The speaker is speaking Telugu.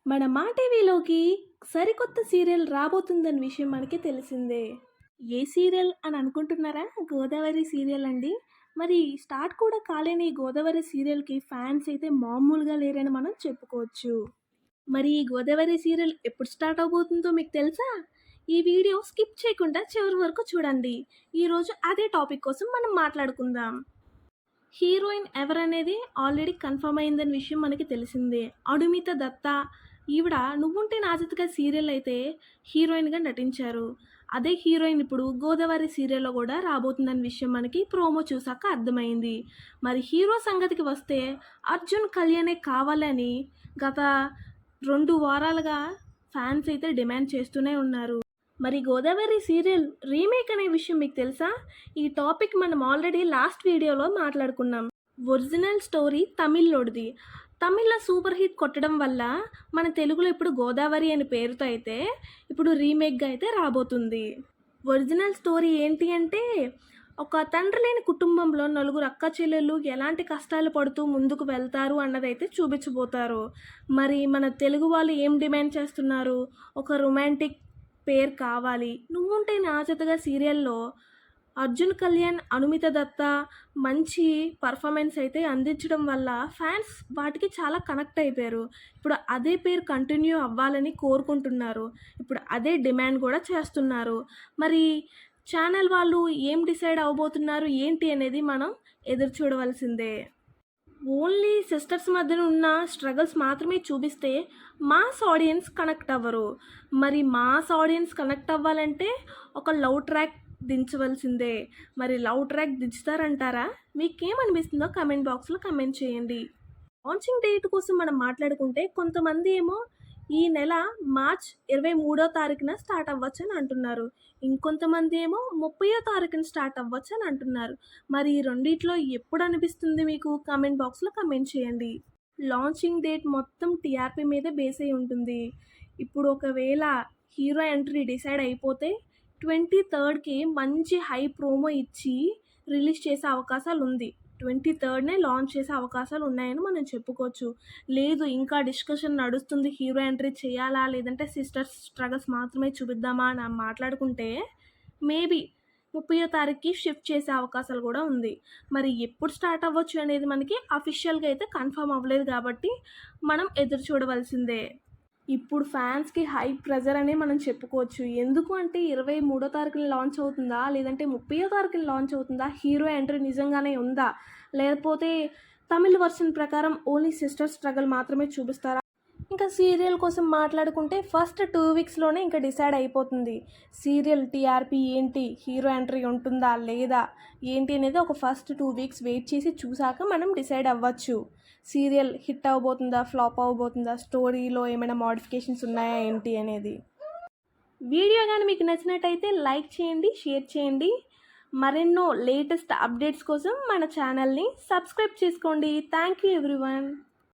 మన మా టీవీలోకి సరికొత్త సీరియల్ రాబోతుందన్న విషయం మనకి తెలిసిందే. ఏ సీరియల్ అని అనుకుంటున్నారా? గోదావరి సీరియల్ అండి. మరి స్టార్ట్ కూడా కాలేని ఈ గోదావరి సీరియల్‌కి ఫ్యాన్స్ అయితే మామూలుగా లేరని మనం చెప్పుకోవచ్చు. మరి ఈ గోదావరి సీరియల్ ఎప్పుడు స్టార్ట్ అవబోతుందో మీకు తెలుసా? ఈ వీడియో స్కిప్ చేయకుండా చివరి వరకు చూడండి. ఈరోజు అదే టాపిక్ కోసం మనం మాట్లాడుకుందాం. హీరోయిన్ ఎవరనేది ఆల్రెడీ కన్ఫర్మ్ అయిందని విషయం మనకి తెలిసిందే. అడుమిత దత్త ఈవిడ 'నువ్వుంటే నా జతగా' సీరియల్ అయితే హీరోయిన్‌గా నటించారు. అదే హీరోయిన్ ఇప్పుడు 'గోదావరి' సీరియల్‌లో కూడా రాబోతుందన్న విషయం మనకి ప్రోమో చూసాక అర్థమైంది. మరి హీరో సంగతికి వస్తే అర్జున్ కళ్యాణే కావాలని గత 2 వారాలుగా ఫ్యాన్స్ అయితే డిమాండ్ చేస్తూనే ఉన్నారు. మరి 'గోదావరి' సీరియల్ రీమేక్ అనే విషయం మీకు తెలుసా? ఈ టాపిక్ మనం ఆల్రెడీ లాస్ట్ వీడియోలో మాట్లాడుకున్నాం. ఒరిజినల్ స్టోరీ తమిళ్‌లోడిది. తమిళ్‌లో సూపర్ హిట్ కొట్టడం వల్ల మన తెలుగులో ఇప్పుడు 'గోదావరి' అనే పేరుతో అయితే ఇప్పుడు రీమేక్‌గా అయితే రాబోతుంది. ఒరిజినల్ స్టోరీ ఏంటి అంటే, ఒక తండ్రి లేని కుటుంబంలో నలుగురు అక్క చెల్లెళ్ళు ఎలాంటి కష్టాలు పడుతూ ముందుకు వెళ్తారు అన్నదైతే చూపించబోతారు. మరి మన తెలుగు వాళ్ళు ఏం డిమాండ్ చేస్తున్నారు? ఒక రొమాంటిక్ పేరు కావాలి. 'నువ్వుంటే నా జతగా' సీరియల్‌లో అర్జున్ కళ్యాణ్, అనుమిత దత్త మంచి పర్ఫార్మెన్స్ అయితే అందించడం వల్ల ఫ్యాన్స్ వాటికి చాలా కనెక్ట్ అయిపోయారు. ఇప్పుడు అదే పేరు కంటిన్యూ అవ్వాలని కోరుకుంటున్నారు. ఇప్పుడు అదే డిమాండ్ కూడా చేస్తున్నారు. మరి ఛానల్ వాళ్ళు ఏం డిసైడ్ అవ్వబోతున్నారు ఏంటి అనేది మనం ఎదురు చూడవలసిందే. ఓన్లీ సిస్టర్స్ మధ్యన ఉన్న స్ట్రగల్స్ మాత్రమే చూపిస్తే మాస్ ఆడియన్స్ కనెక్ట్ అవ్వరు. మరి మాస్ ఆడియన్స్ కనెక్ట్ అవ్వాలంటే ఒక లవ్ ట్రాక్ దించవలసిందే. మరి లవ్ ట్రాక్ దించుతారంటారా? మీకేమనిపిస్తుందో కమెంట్ బాక్స్లో కమెంట్ చేయండి. లాంచింగ్ డేట్ కోసం మనం మాట్లాడుకుంటే కొంతమంది ఏమో ఈ నెల మార్చ్ 23వ తారీఖున స్టార్ట్ అవ్వచ్చని అంటున్నారు. ఇంకొంతమంది ఏమో 30వ తారీఖున స్టార్ట్ అవ్వచ్చని అంటున్నారు. మరి ఈ రెండిట్లో ఎప్పుడు అనిపిస్తుంది మీకు? కామెంట్ బాక్స్లో కమెంట్ చేయండి. లాంచింగ్ డేట్ మొత్తం టీఆర్పీ మీదే బేస్ అయి ఉంటుంది. ఇప్పుడు ఒకవేళ హీరో ఎంట్రీ డిసైడ్ అయిపోతే 23కి మంచి హై ప్రోమో ఇచ్చి రిలీజ్ చేసే అవకాశాలు ఉంది. 23నే లాంచ్ చేసే అవకాశాలు ఉన్నాయని మనం చెప్పుకోవచ్చు. లేదు ఇంకా డిస్కషన్ నడుస్తుంది, హీరో ఎంట్రీ చేయాలా లేదంటే సిస్టర్స్ స్ట్రగల్స్ మాత్రమే చూపిద్దామా అని మాట్లాడుకుంటే మేబీ 30వ తారీఖుకి షిఫ్ట్ చేసే అవకాశాలు కూడా ఉంది. మరి ఎప్పుడు స్టార్ట్ అవ్వచ్చు అనేది మనకి అఫీషియల్గా అయితే కన్ఫర్మ్ అవ్వలేదు కాబట్టి మనం ఎదురు చూడవలసిందే. ఇప్పుడు ఫ్యాన్స్‌కి హై ప్రెజర్ అనే మనం చెప్పుకోవచ్చు. ఎందుకు అంటే 23వ తారీఖున లాంచ్ అవుతుందా? లేదంటే 30వ తారీఖున లాంచ్ అవుతుందా? హీరో ఎంట్రీ నిజంగానే ఉందా? లేకపోతే తమిళ్ వర్షన్ ప్రకారం ఓన్లీ సిస్టర్ స్ట్రగల్ మాత్రమే చూపిస్తారా? ఇంకా సీరియల్ కోసం మాట్లాడుకుంటే ఫస్ట్ 2 వీక్స్‌లోనే ఇంకా డిసైడ్ అయిపోతుంది. సీరియల్ టీఆర్పీ ఏంటి? హీరో ఎంట్రీ ఉంటుందా? లేదా? ఏంటి అనేది ఒక ఫస్ట్ 2 వీక్స్ వెయిట్ చేసి చూసాక మనం డిసైడ్ అవ్వచ్చు. సీరియల్ హిట్ అవ్వబోతుందా? ఫ్లాప్ అవ్వబోతుందా? స్టోరీలో ఏమైనా మోడిఫికేషన్స్ ఉన్నాయా ఏంటి అనేది. వీడియో కానీ మీకు నచ్చినట్టయితే లైక్ చేయండి, షేర్ చేయండి. మరెన్నో లేటెస్ట్ అప్డేట్స్ కోసం మన ఛానల్ని సబ్స్క్రైబ్ చేసుకోండి. Thank you everyone.